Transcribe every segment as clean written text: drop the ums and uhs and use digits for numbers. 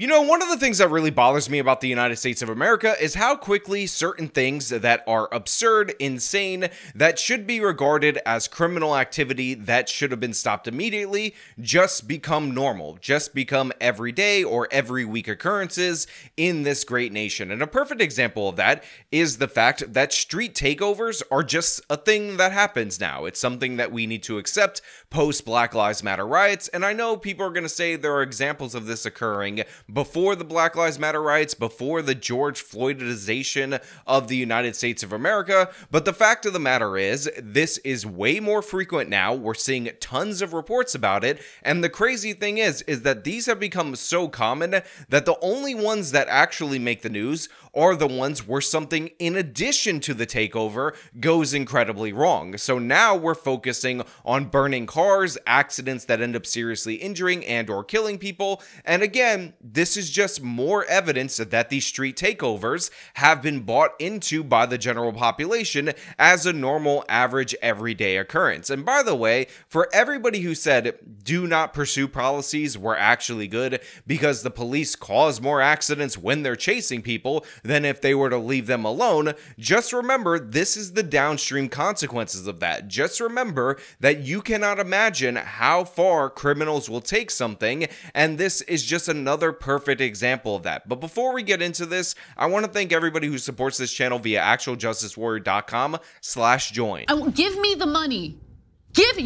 You know, one of the things that really bothers me about the United States of America is how quickly certain things that are absurd, insane, that should be regarded as criminal activity that should have been stopped immediately, just become normal, just become everyday or every week occurrences in this great nation. And a perfect example of that is the fact that street takeovers are just a thing that happens now. It's something that we need to accept post Black Lives Matter riots, and I know people are going to say there are examples of this occurring before the Black Lives Matter riots, before the George Floydization of the United States of America, but the fact of the matter is, this is way more frequent now. We're seeing tons of reports about it, and the crazy thing is that these have become so common that the only ones that actually make the news are the ones where something in addition to the takeover goes incredibly wrong. So now we're focusing on burning cars, accidents that end up seriously injuring and or killing people, and again, this is just more evidence that these street takeovers have been bought into by the general population as a normal, average, everyday occurrence. And by the way, for everybody who said do not pursue policies were actually good because the police cause more accidents when they're chasing people than if they were to leave them alone, just remember this is the downstream consequences of that. Just remember that you cannot imagine how far criminals will take something, and this is just another perfect example of that. But before we get into this, I want to thank everybody who supports this channel via actualjusticewarrior.com/join. Give me the money. Give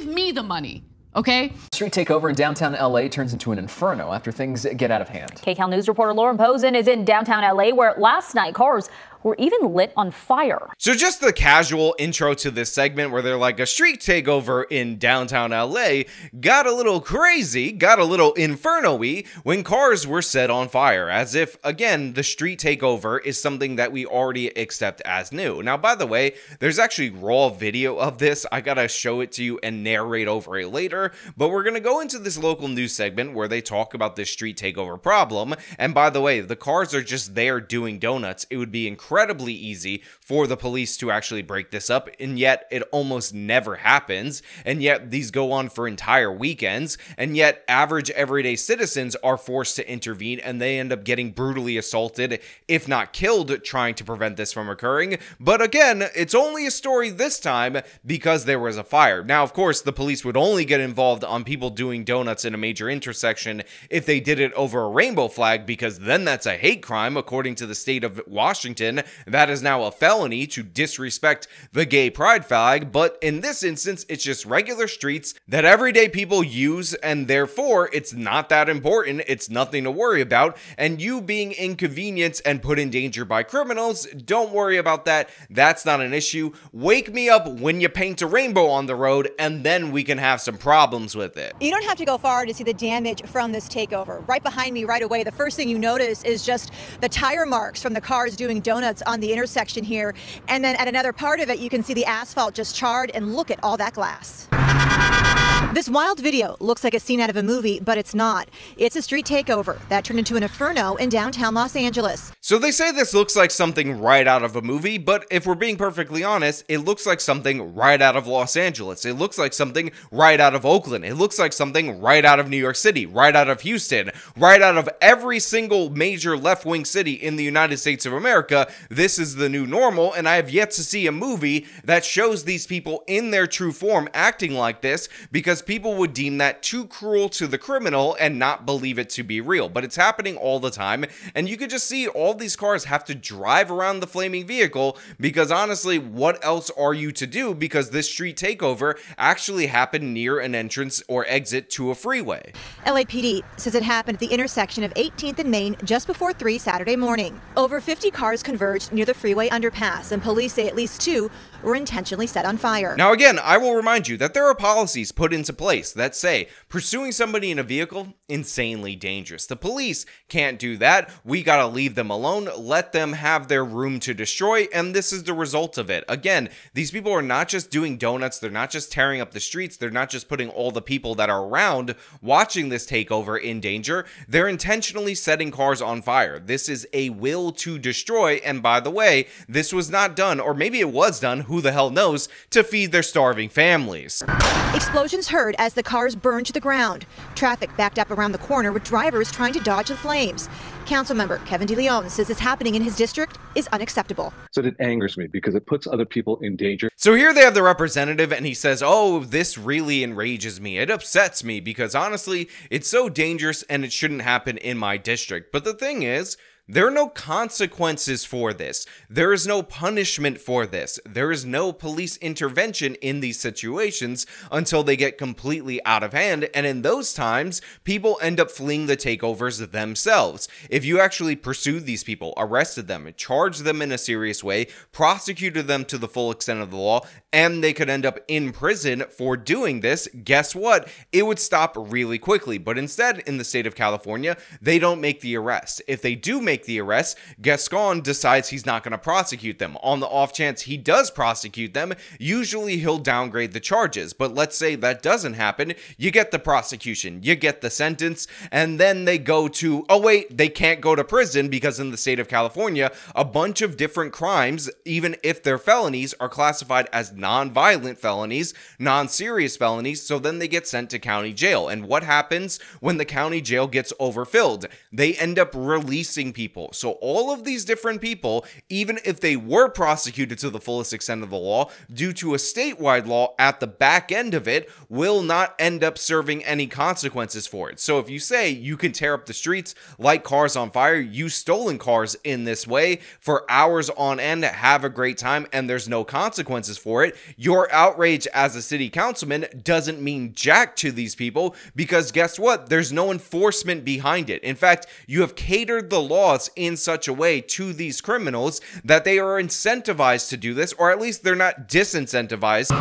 me the money. Okay. Street takeover in downtown LA turns into an inferno after things get out of hand. KCAL News reporter Lauren Posen is in downtown LA, where last night cars were even lit on fire. So just the casual intro to this segment where they're like, a street takeover in downtown LA got a little crazy, got a little inferno-y when cars were set on fire, as if, again, the street takeover is something that we already accept as new. Now, by the way, there's actually raw video of this. I gotta show it to you and narrate over it later, but we're gonna go into this local news segment where they talk about this street takeover problem. And by the way, the cars are just there doing donuts. It would be incredibly easy for the police to actually break this up, and yet it almost never happens, and yet these go on for entire weekends, and yet average everyday citizens are forced to intervene, and they end up getting brutally assaulted, if not killed, trying to prevent this from occurring. But again, it's only a story this time because there was a fire. Now, of course, the police would only get involved on people doing donuts in a major intersection if they did it over a rainbow flag, because then that's a hate crime according to the state of Washington. That is now a felony to disrespect the gay pride flag, but in this instance, it's just regular streets that everyday people use, and therefore, it's not that important, it's nothing to worry about, and you being inconvenienced and put in danger by criminals, don't worry about that, that's not an issue. Wake me up when you paint a rainbow on the road, and then we can have some problems with it. You don't have to go far to see the damage from this takeover. Right behind me right away, the first thing you notice is just the tire marks from the cars doing donuts on the intersection here, and then at another part of it you can see the asphalt just charred, and look at all that glass. This wild video looks like a scene out of a movie, but it's not. It's a street takeover that turned into an inferno in downtown Los Angeles. So they say this looks like something right out of a movie, but if we're being perfectly honest, it looks like something right out of Los Angeles. It looks like something right out of Oakland. It looks like something right out of New York City, right out of Houston, right out of every single major left-wing city in the United States of America. This is the new normal, and I have yet to see a movie that shows these people in their true form acting like this, because people would deem that too cruel to the criminal and not believe it to be real. But it's happening all the time, and you could just see all these cars have to drive around the flaming vehicle, because honestly, what else are you to do, because this street takeover actually happened near an entrance or exit to a freeway. LAPD says it happened at the intersection of 18th and Main just before 3 Saturday morning. Over 50 cars converged near the freeway underpass, and police say at least 2 were intentionally set on fire. Now again, I will remind you that there are policies put into place that say pursuing somebody in a vehicle, insanely dangerous. The police can't do that. We gotta leave them alone, let them have their room to destroy, and this is the result of it. Again, these people are not just doing donuts, they're not just tearing up the streets, they're not just putting all the people that are around watching this takeover in danger, they're intentionally setting cars on fire. This is a will to destroy, and by the way, this was not done, or maybe it was done, who the hell knows, to feed their starving families. Explosions heard as the cars burned to the ground. Traffic backed up around around the corner with drivers trying to dodge the flames. Councilmember Kevin DeLeon says this happening in his district is unacceptable. So it angers me because it puts other people in danger. So here they have the representative and he says, oh, this really enrages me. It upsets me because honestly, it's so dangerous and it shouldn't happen in my district. But the thing is, there are no consequences for this. There is no punishment for this. There is no police intervention in these situations until they get completely out of hand. And in those times, people end up fleeing the takeovers themselves. If you actually pursued these people, arrested them, charged them in a serious way, prosecuted them to the full extent of the law, and they could end up in prison for doing this, guess what? It would stop really quickly. But instead, in the state of California, they don't make the arrest. If they do make the arrest, Gascon decides he's not going to prosecute them. On the off chance he does prosecute them, usually he'll downgrade the charges. But let's say that doesn't happen, you get the prosecution, you get the sentence, and then they go to, oh wait, they can't go to prison because in the state of California, a bunch of different crimes, even if they're felonies, are classified as non-violent felonies, non-serious felonies, so then they get sent to county jail. And what happens when the county jail gets overfilled? They end up releasing people. So all of these different people, even if they were prosecuted to the fullest extent of the law, due to a statewide law at the back end of it, will not end up serving any consequences for it. So if you say you can tear up the streets, light cars on fire, use stolen cars in this way for hours on end, have a great time, and there's no consequences for it, your outrage as a city councilman doesn't mean jack to these people, because guess what? There's no enforcement behind it. In fact, you have catered the laws in such a way to these criminals that they are incentivized to do this, or at least they're not disincentivized.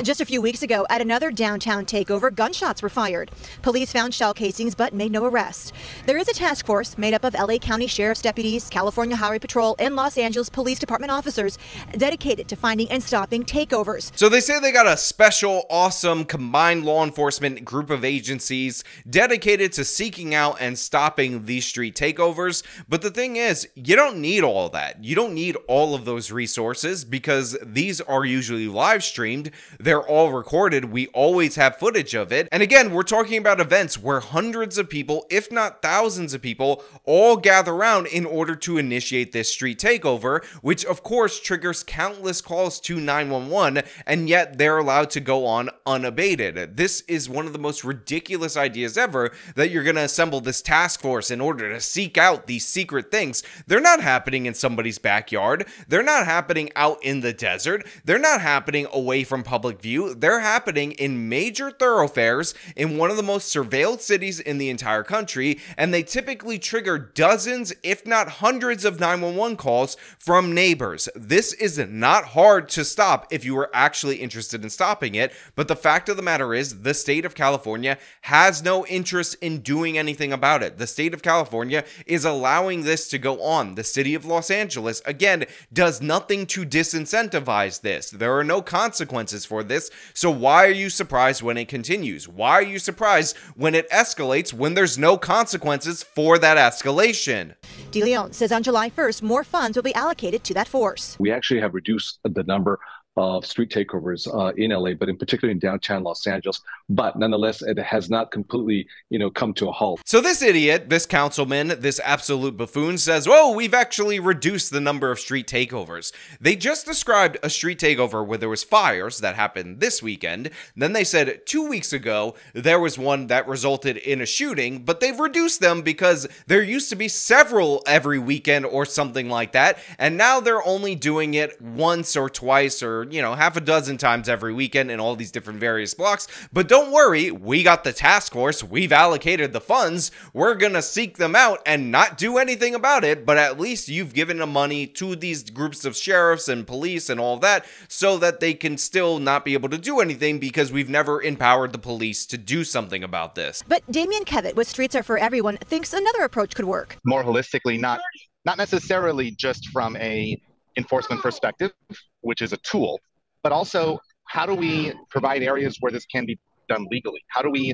Just a few weeks ago, at another downtown takeover, gunshots were fired. Police found shell casings but made no arrest. There is a task force made up of LA County Sheriff's deputies, California Highway Patrol, and Los Angeles Police Department officers dedicated to finding and stopping takeovers. So they say they got a special, awesome, combined law enforcement group of agencies dedicated to seeking out and stopping these street takeovers. But the thing is, you don't need all that. You don't need all of those resources because these are usually live streamed. They're all recorded. We always have footage of it. And again, we're talking about events where hundreds of people, if not thousands of people, all gather around in order to initiate this street takeover, which of course triggers countless calls to 911, and yet they're allowed to go on unabated. This is one of the most ridiculous ideas ever, that you're going to assemble this task force in order to seek out these secret things. They're not happening in somebody's backyard. They're not happening out in the desert. They're not happening away from public view. They're happening in major thoroughfares in one of the most surveilled cities in the entire country, and they typically trigger dozens, if not hundreds of 911 calls from neighbors. This is not hard to stop if you were actually interested in stopping it, but the fact of the matter is the state of California has no interest in doing anything about it. The state of California is allowing this to go on. The city of Los Angeles, again, does nothing to disincentivize this. There are no consequences for this, so why are you surprised when it continues? Why are you surprised when it escalates when there's no consequences for that escalation? DeLeon says on July 1st, more funds will be allocated to that force. We actually have reduced the number of street takeovers in LA, but in particular in downtown Los Angeles. But nonetheless, it has not completely, come to a halt. So this idiot, this councilman, this absolute buffoon says, "Oh, we've actually reduced the number of street takeovers." They just described a street takeover where there was fires that happened this weekend. Then they said 2 weeks ago, there was one that resulted in a shooting, but they've reduced them because there used to be several every weekend or something like that. And now they're only doing it once or twice or half a dozen times every weekend in all these different various blocks. But don't worry, we got the task force, we've allocated the funds, we're gonna seek them out and not do anything about it, but at least you've given the money to these groups of sheriffs and police and all that so that they can still not be able to do anything because we've never empowered the police to do something about this. But Damian Kevitt with Streets Are For Everyone thinks another approach could work. More holistically, not necessarily just from a enforcement perspective, which is a tool, but also how do we provide areas where this can be done legally? How do we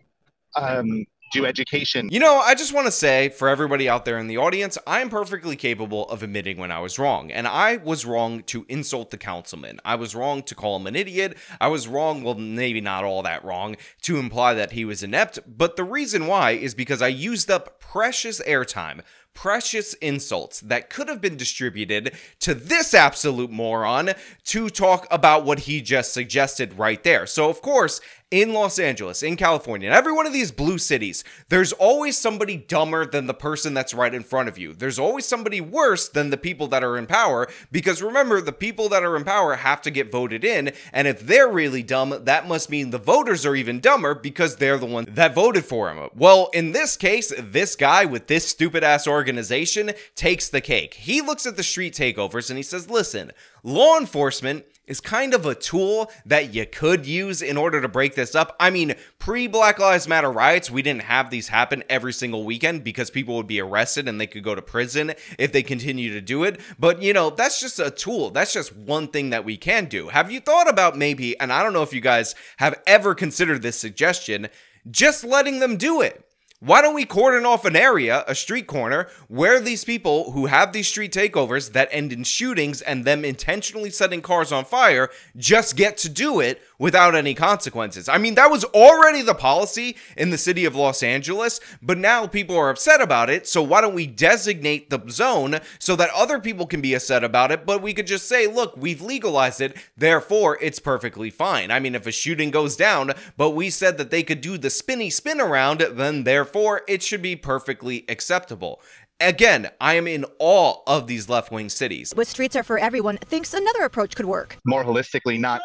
do education. You know, I just want to say, for everybody out there in the audience, I am perfectly capable of admitting when I was wrong. And I was wrong to insult the councilman. I was wrong to call him an idiot. I was wrong, well, maybe not all that wrong, to imply that he was inept. But the reason why is because I used up precious airtime, precious insults that could have been distributed to this absolute moron to talk about what he just suggested right there. So, of course, in Los Angeles, in California, in every one of these blue cities, there's always somebody dumber than the person that's right in front of you. There's always somebody worse than the people that are in power, because remember, the people that are in power have to get voted in, and if they're really dumb, that must mean the voters are even dumber because they're the one that voted for him. Well, in this case, this guy with this stupid-ass organization takes the cake. He looks at the street takeovers and he says, listen, law enforcement is kind of a tool that you could use in order to break this up. I mean, pre-Black Lives Matter riots, we didn't have these happen every single weekend because people would be arrested and they could go to prison if they continue to do it. But, you know, that's just a tool. That's just one thing that we can do. Have you thought about maybe, and I don't know if you guys have ever considered this suggestion, just letting them do it? Why don't we cordon off an area, a street corner, where these people who have these street takeovers that end in shootings and them intentionally setting cars on fire just get to do it without any consequences? I mean, that was already the policy in the city of Los Angeles, but now people are upset about it, so why don't we designate the zone so that other people can be upset about it, but we could just say, look, we've legalized it, therefore it's perfectly fine. I mean, if a shooting goes down, but we said that they could do the spinny spin around, then therefore it should be perfectly acceptable. Again, I am in awe of these left-wing cities. With Streets Are For Everyone thinks another approach could work. More holistically, not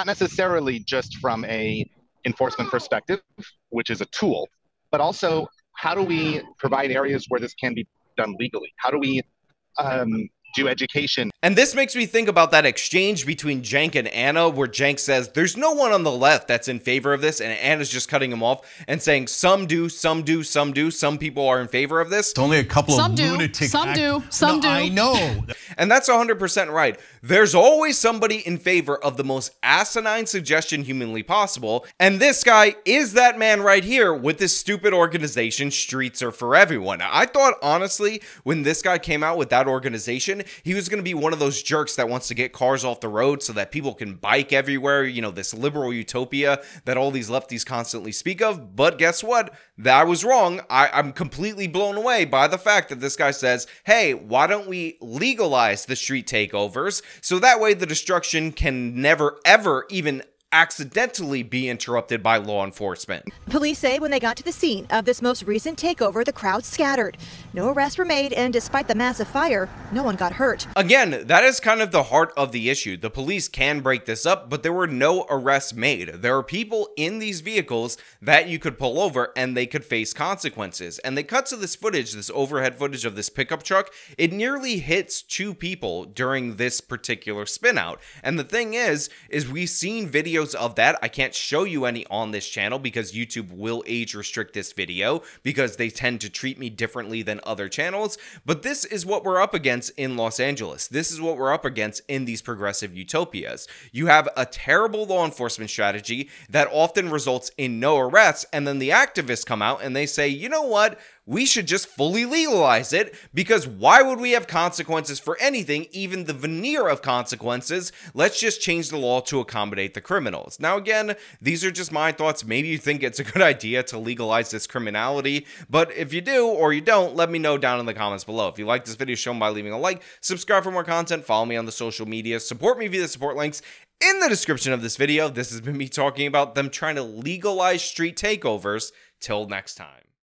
necessarily just from a enforcement perspective, which is a tool, but also how do we provide areas where this can be done legally? How do we do education? And this makes me think about that exchange between Cenk and Anna, where Cenk says there's no one on the left that's in favor of this, and Anna's just cutting him off and saying some do, some do, some do, some people are in favor of this. It's only a couple Some of do, lunatics. some do, some do. I know. And that's 100% right. There's always somebody in favor of the most asinine suggestion humanly possible, and this guy is that man right here with this stupid organization, Streets Are For Everyone. I thought, honestly, when this guy came out with that organization, he was going to be one of those jerks that wants to get cars off the road so that people can bike everywhere, you know, this liberal utopia that all these lefties constantly speak of. But guess what? I was wrong. I'm completely blown away by the fact that this guy says, hey, why don't we legalize the street takeovers so that way the destruction can never, ever even accidentally be interrupted by law enforcement. Police say when they got to the scene of this most recent takeover, the crowd scattered. No arrests were made, and despite the massive fire, no one got hurt. Again, that is kind of the heart of the issue. The police can break this up, but there were no arrests made. There are people in these vehicles that you could pull over and they could face consequences. And they cut to this footage, this overhead footage of this pickup truck. It nearly hits 2 people during this particular spin out. And the thing is we've seen videos of that. I can't show you any on this channel because YouTube will age restrict this video because they tend to treat me differently than other channels. But this is what we're up against in Los Angeles. This is what we're up against in these progressive utopias. You have a terrible law enforcement strategy that often results in no arrests, and then the activists come out and they say, you know what? We should just fully legalize it, because why would we have consequences for anything, even the veneer of consequences? Let's just change the law to accommodate the criminals. Now, again, these are just my thoughts. Maybe you think it's a good idea to legalize this criminality, but if you do or you don't, let me know down in the comments below. If you like this video, show them by leaving a like, subscribe for more content, follow me on the social media, support me via the support links in the description of this video. This has been me talking about them trying to legalize street takeovers. Till next time.